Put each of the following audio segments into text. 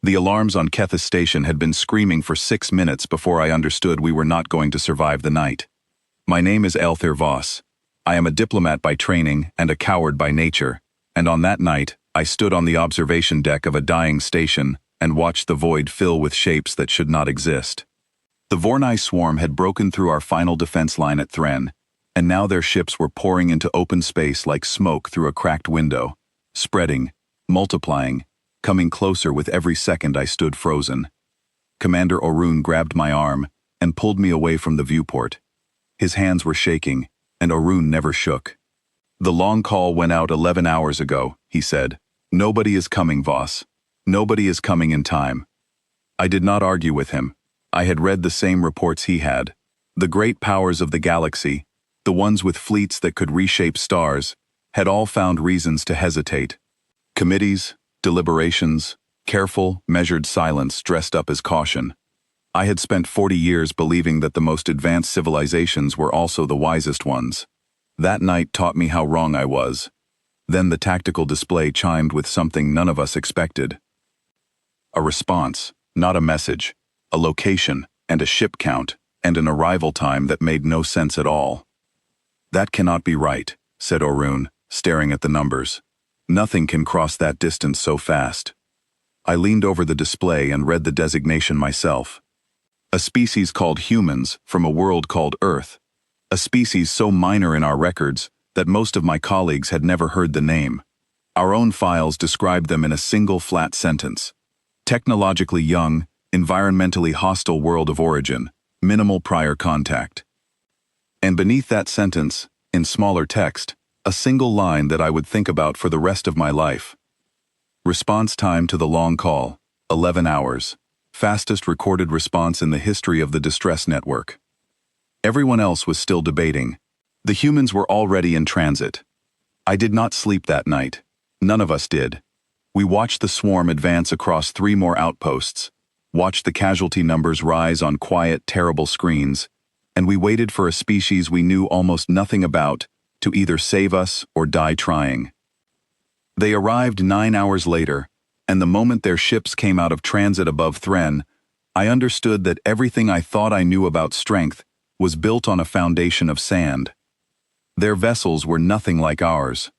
The alarms on Kethis station had been screaming for 6 minutes before I understood we were not going to survive the night. My name is Elthir Voss. I am a diplomat by training and a coward by nature, and on that night, I stood on the observation deck of a dying station and watched the void fill with shapes that should not exist. The Vornai swarm had broken through our final defense line at Thren, and now their ships were pouring into open space like smoke through a cracked window, spreading, multiplying, coming closer with every second I stood frozen. Commander Orun grabbed my arm and pulled me away from the viewport. His hands were shaking, and Orun never shook. "The long call went out 11 hours ago," he said. "Nobody is coming, Voss. Nobody is coming in time." I did not argue with him. I had read the same reports he had. The great powers of the galaxy, the ones with fleets that could reshape stars, had all found reasons to hesitate. Committees, deliberations, careful, measured silence dressed up as caution. I had spent 40 years believing that the most advanced civilizations were also the wisest ones. That night taught me how wrong I was. Then the tactical display chimed with something none of us expected. A response, not a message, a location, and a ship count, and an arrival time that made no sense at all. "That cannot be right," said Orun, staring at the numbers. "Nothing can cross that distance so fast." I leaned over the display and read the designation myself. A species called humans from a world called Earth. A species so minor in our records that most of my colleagues had never heard the name. Our own files described them in a single flat sentence. Technologically young, environmentally hostile world of origin, minimal prior contact. And beneath that sentence, in smaller text, a single line that I would think about for the rest of my life. Response time to the long call, 11 hours. Fastest recorded response in the history of the distress network. Everyone else was still debating. The humans were already in transit. I did not sleep that night. None of us did. We watched the swarm advance across 3 more outposts, watched the casualty numbers rise on quiet, terrible screens, and we waited for a species we knew almost nothing about to either save us or die trying. They arrived 9 hours later, and the moment their ships came out of transit above Thren, I understood that everything I thought I knew about strength was built on a foundation of sand. Their vessels were nothing like ours.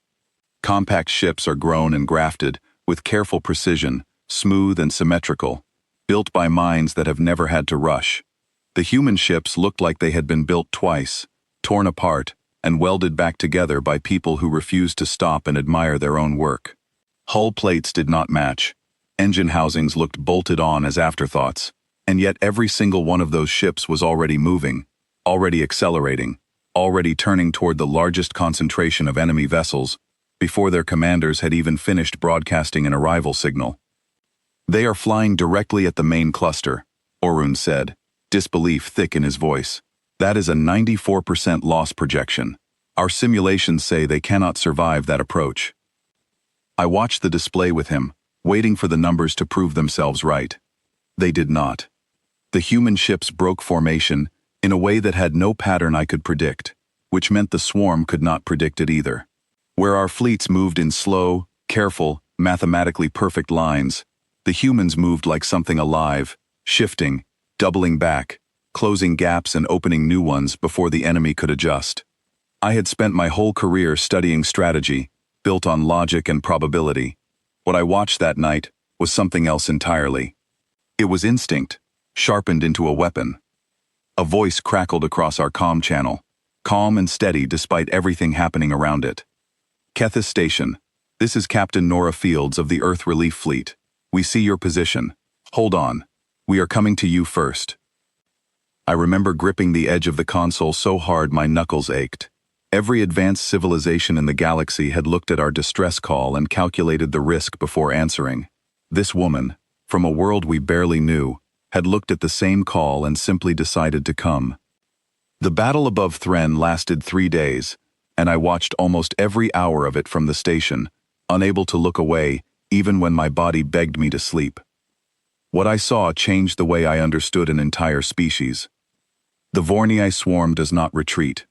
Compact ships are grown and grafted with careful precision, smooth and symmetrical, built by minds that have never had to rush. The human ships looked like they had been built twice, torn apart, and welded back together by people who refused to stop and admire their own work. Hull plates did not match. Engine housings looked bolted on as afterthoughts, and yet every single one of those ships was already moving, already accelerating, already turning toward the largest concentration of enemy vessels before their commanders had even finished broadcasting an arrival signal. "They are flying directly at the main cluster," Orun said, disbelief thick in his voice. "That is a 94% loss projection. Our simulations say they cannot survive that approach." I watched the display with him, waiting for the numbers to prove themselves right. They did not. The human ships broke formation in a way that had no pattern I could predict, which meant the swarm could not predict it either. Where our fleets moved in slow, careful, mathematically perfect lines, the humans moved like something alive, shifting, doubling back, closing gaps and opening new ones before the enemy could adjust. I had spent my whole career studying strategy, built on logic and probability. What I watched that night was something else entirely. It was instinct, sharpened into a weapon. A voice crackled across our comm channel, calm and steady despite everything happening around it. "Kethis Station, this is Captain Nora Fields of the Earth Relief Fleet. We see your position. Hold on. We are coming to you first." I remember gripping the edge of the console so hard my knuckles ached. Every advanced civilization in the galaxy had looked at our distress call and calculated the risk before answering. This woman, from a world we barely knew, had looked at the same call and simply decided to come. The battle above Thren lasted 3 days, and I watched almost every hour of it from the station, unable to look away even when my body begged me to sleep. What I saw changed the way I understood an entire species. The Vornai swarm does not retreat.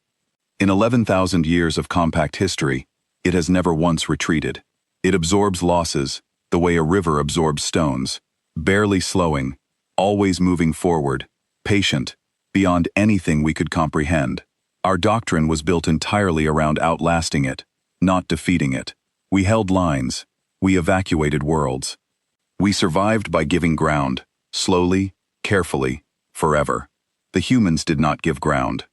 In 11,000 years of compact history, it has never once retreated. It absorbs losses, the way a river absorbs stones, barely slowing, always moving forward, patient, beyond anything we could comprehend. Our doctrine was built entirely around outlasting it, not defeating it. We held lines. We evacuated worlds. We survived by giving ground, slowly, carefully, forever. The humans did not give ground.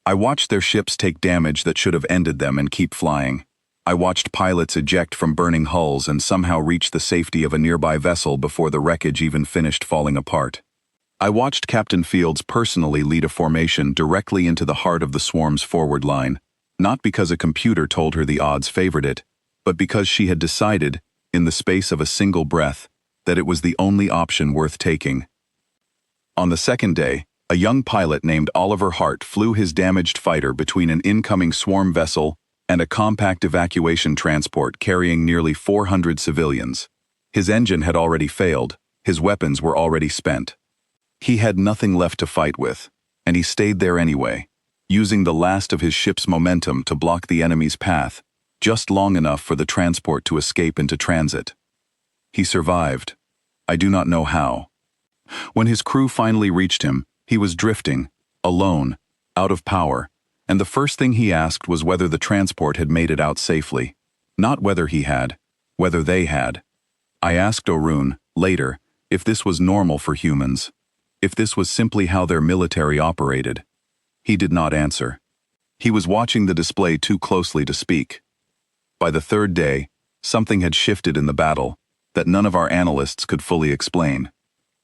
I watched their ships take damage that should have ended them and keep flying. I watched pilots eject from burning hulls and somehow reach the safety of a nearby vessel before the wreckage even finished falling apart. I watched Captain Fields personally lead a formation directly into the heart of the swarm's forward line, not because a computer told her the odds favored it, but because she had decided, in the space of a single breath, that it was the only option worth taking. On the second day, a young pilot named Oliver Hart flew his damaged fighter between an incoming swarm vessel and a compact evacuation transport carrying nearly 400 civilians. His engine had already failed, his weapons were already spent. He had nothing left to fight with, and he stayed there anyway, using the last of his ship's momentum to block the enemy's path, just long enough for the transport to escape into transit. He survived. I do not know how. When his crew finally reached him, he was drifting, alone, out of power, and the first thing he asked was whether the transport had made it out safely. Not whether he had, whether they had. I asked Orun, later, if this was normal for humans, if this was simply how their military operated. He did not answer. He was watching the display too closely to speak. By the third day, something had shifted in the battle that none of our analysts could fully explain.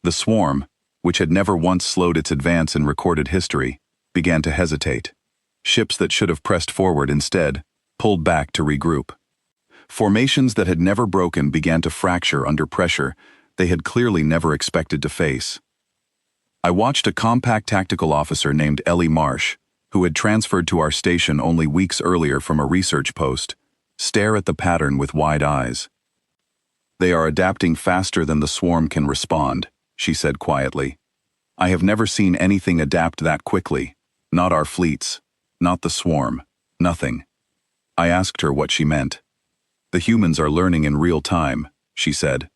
The swarm, which had never once slowed its advance in recorded history, began to hesitate. Ships that should have pressed forward instead pulled back to regroup. Formations that had never broken began to fracture under pressure they had clearly never expected to face. I watched a compact tactical officer named Ellie Marsh, who had transferred to our station only weeks earlier from a research post, stare at the pattern with wide eyes. "They are adapting faster than the swarm can respond," she said quietly. "I have never seen anything adapt that quickly. Not our fleets, not the swarm, nothing." I asked her what she meant. "The humans are learning in real time," she said.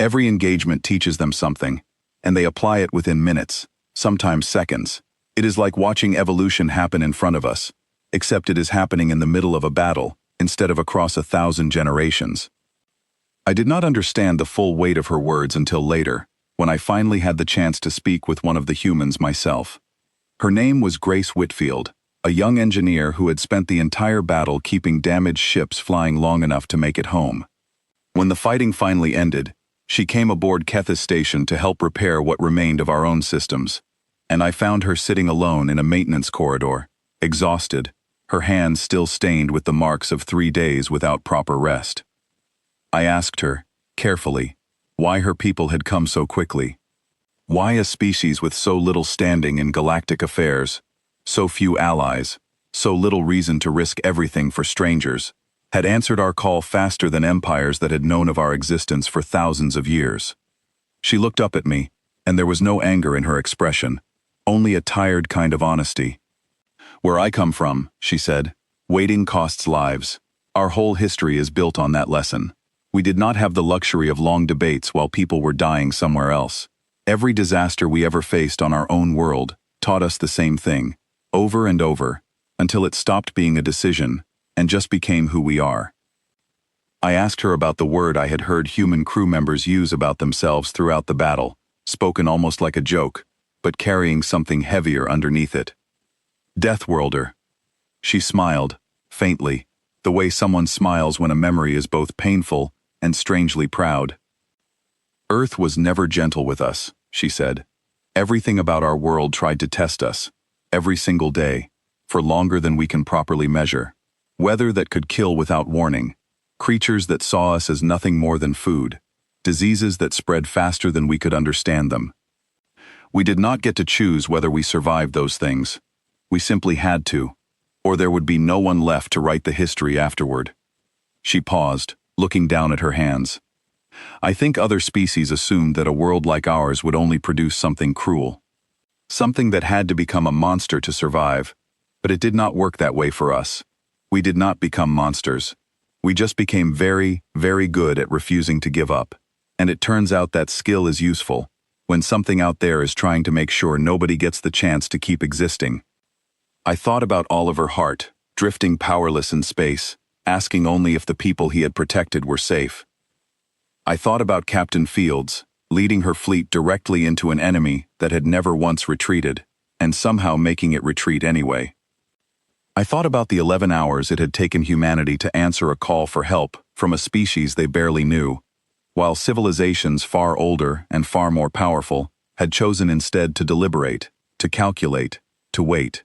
"Every engagement teaches them something, and they apply it within minutes, sometimes seconds. It is like watching evolution happen in front of us, except it is happening in the middle of a battle, instead of across 1,000 generations." I did not understand the full weight of her words until later, when I finally had the chance to speak with one of the humans myself. Her name was Grace Whitfield, a young engineer who had spent the entire battle keeping damaged ships flying long enough to make it home. When the fighting finally ended, she came aboard Keth's station to help repair what remained of our own systems, and I found her sitting alone in a maintenance corridor, exhausted, her hands still stained with the marks of 3 days without proper rest. I asked her, carefully, why her people had come so quickly. Why a species with so little standing in galactic affairs, so few allies, so little reason to risk everything for strangers, had answered our call faster than empires that had known of our existence for thousands of years. She looked up at me, and there was no anger in her expression, only a tired kind of honesty. "Where I come from," she said, "waiting costs lives. Our whole history is built on that lesson. We did not have the luxury of long debates while people were dying somewhere else. Every disaster we ever faced on our own world taught us the same thing, over and over, until it stopped being a decision and just became who we are." I asked her about the word I had heard human crew members use about themselves throughout the battle, spoken almost like a joke, but carrying something heavier underneath it. "Deathworlder." She smiled, faintly, the way someone smiles when a memory is both painful and strangely proud. "Earth was never gentle with us," she said. "Everything about our world tried to test us, every single day, for longer than we can properly measure. Weather that could kill without warning, creatures that saw us as nothing more than food, diseases that spread faster than we could understand them. We did not get to choose whether we survived those things. We simply had to, or there would be no one left to write the history afterward." She paused, looking down at her hands. "I think other species assumed that a world like ours would only produce something cruel. Something that had to become a monster to survive, but it did not work that way for us. We did not become monsters. We just became very, very good at refusing to give up. And it turns out that skill is useful when something out there is trying to make sure nobody gets the chance to keep existing. I thought about Oliver Hart, drifting powerless in space, asking only if the people he had protected were safe. I thought about Captain Fields, leading her fleet directly into an enemy that had never once retreated, and somehow making it retreat anyway. I thought about the 11 hours it had taken humanity to answer a call for help from a species they barely knew, while civilizations far older and far more powerful had chosen instead to deliberate, to calculate, to wait.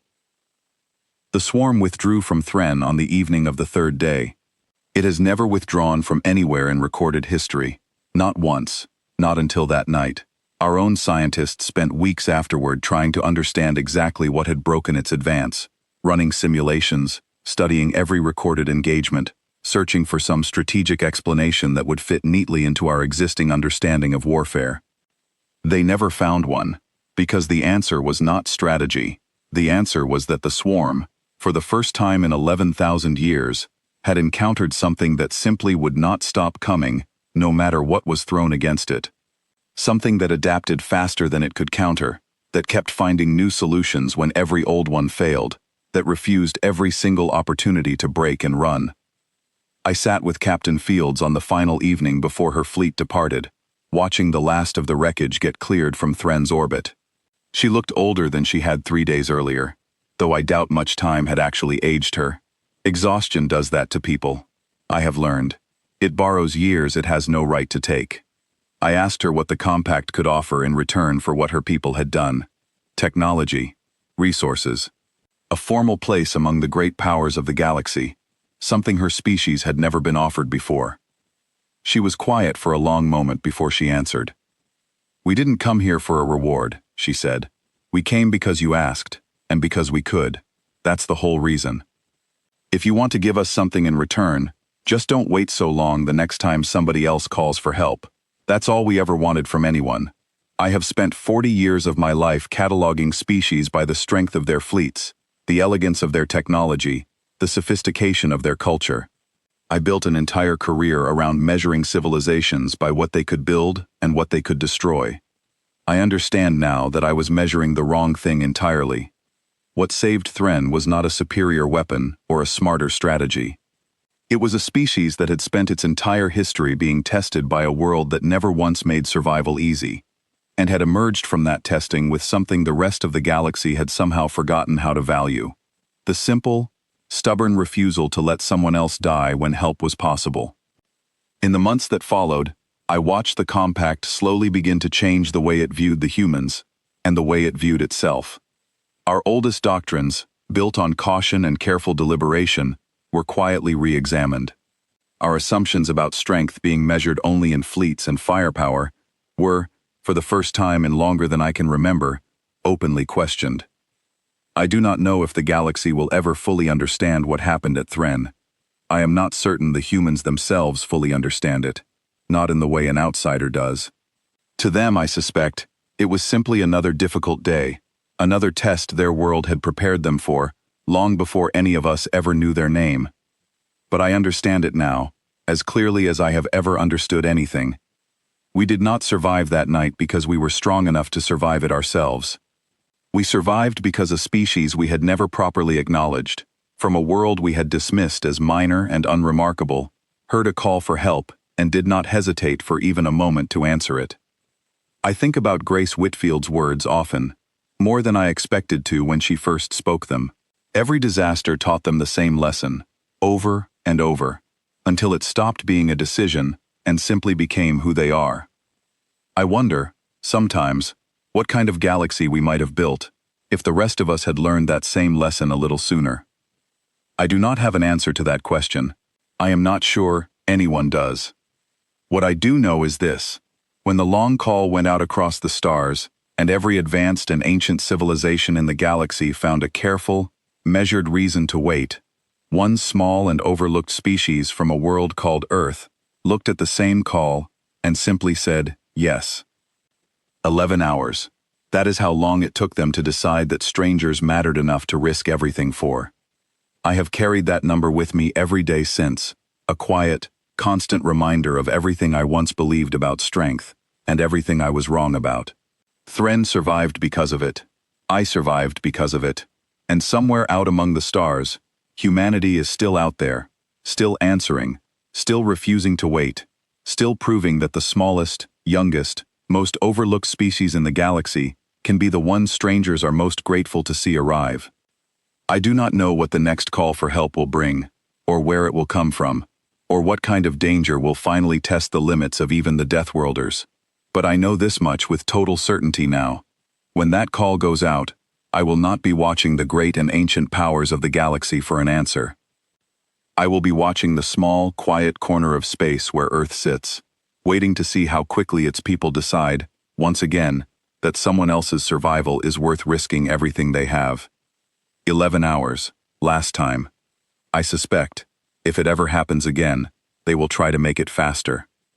The swarm withdrew from Thren on the evening of the third day. It has never withdrawn from anywhere in recorded history. Not once, not until that night. Our own scientists spent weeks afterward trying to understand exactly what had broken its advance, running simulations, studying every recorded engagement, searching for some strategic explanation that would fit neatly into our existing understanding of warfare. They never found one, because the answer was not strategy. The answer was that the swarm, for the first time in 11,000 years, had encountered something that simply would not stop coming, no matter what was thrown against it. Something that adapted faster than it could counter, that kept finding new solutions when every old one failed, that refused every single opportunity to break and run. I sat with Captain Fields on the final evening before her fleet departed, watching the last of the wreckage get cleared from Thren's orbit. She looked older than she had 3 days earlier, though I doubt much time had actually aged her. Exhaustion does that to people, I have learned. It borrows years it has no right to take. I asked her what the compact could offer in return for what her people had done. Technology, resources, a formal place among the great powers of the galaxy, something her species had never been offered before. She was quiet for a long moment before she answered. "We didn't come here for a reward," she said. "We came because you asked, and because we could. That's the whole reason. If you want to give us something in return, just don't wait so long the next time somebody else calls for help. That's all we ever wanted from anyone. I have spent 40 years of my life cataloging species by the strength of their fleets, the elegance of their technology, the sophistication of their culture. I built an entire career around measuring civilizations by what they could build and what they could destroy. I understand now that I was measuring the wrong thing entirely. What saved Thren was not a superior weapon or a smarter strategy. It was a species that had spent its entire history being tested by a world that never once made survival easy, and had emerged from that testing with something the rest of the galaxy had somehow forgotten how to value: the simple, stubborn refusal to let someone else die when help was possible. In the months that followed, I watched the compact slowly begin to change the way it viewed the humans, and the way it viewed itself. Our oldest doctrines, built on caution and careful deliberation, were quietly re-examined. Our assumptions about strength being measured only in fleets and firepower were, for the first time in longer than I can remember, openly questioned. I do not know if the galaxy will ever fully understand what happened at Thren. I am not certain the humans themselves fully understand it, not in the way an outsider does. To them, I suspect, it was simply another difficult day, another test their world had prepared them for, long before any of us ever knew their name. But I understand it now, as clearly as I have ever understood anything. We did not survive that night because we were strong enough to survive it ourselves. We survived because a species we had never properly acknowledged, from a world we had dismissed as minor and unremarkable, heard a call for help and did not hesitate for even a moment to answer it. I think about Grace Whitfield's words often, more than I expected to when she first spoke them. Every disaster taught them the same lesson, over and over, until it stopped being a decision and simply became who they are. I wonder, sometimes, what kind of galaxy we might have built if the rest of us had learned that same lesson a little sooner. I do not have an answer to that question. I am not sure anyone does. What I do know is this: when the long call went out across the stars, and every advanced and ancient civilization in the galaxy found a careful, measured reason to wait, one small and overlooked species from a world called Earth looked at the same call and simply said, yes. 11 hours. That is how long it took them to decide that strangers mattered enough to risk everything for. I have carried that number with me every day since, a quiet, constant reminder of everything I once believed about strength, and everything I was wrong about. Thren survived because of it. I survived because of it. And somewhere out among the stars, humanity is still out there, still answering, still refusing to wait, still proving that the smallest, youngest, most overlooked species in the galaxy can be the one strangers are most grateful to see arrive. I do not know what the next call for help will bring, or where it will come from, or what kind of danger will finally test the limits of even the Deathworlders. But I know this much with total certainty now. When that call goes out, I will not be watching the great and ancient powers of the galaxy for an answer. I will be watching the small, quiet corner of space where Earth sits, waiting to see how quickly its people decide, once again, that someone else's survival is worth risking everything they have. 11 hours, last time. I suspect, if it ever happens again, they will try to make it faster.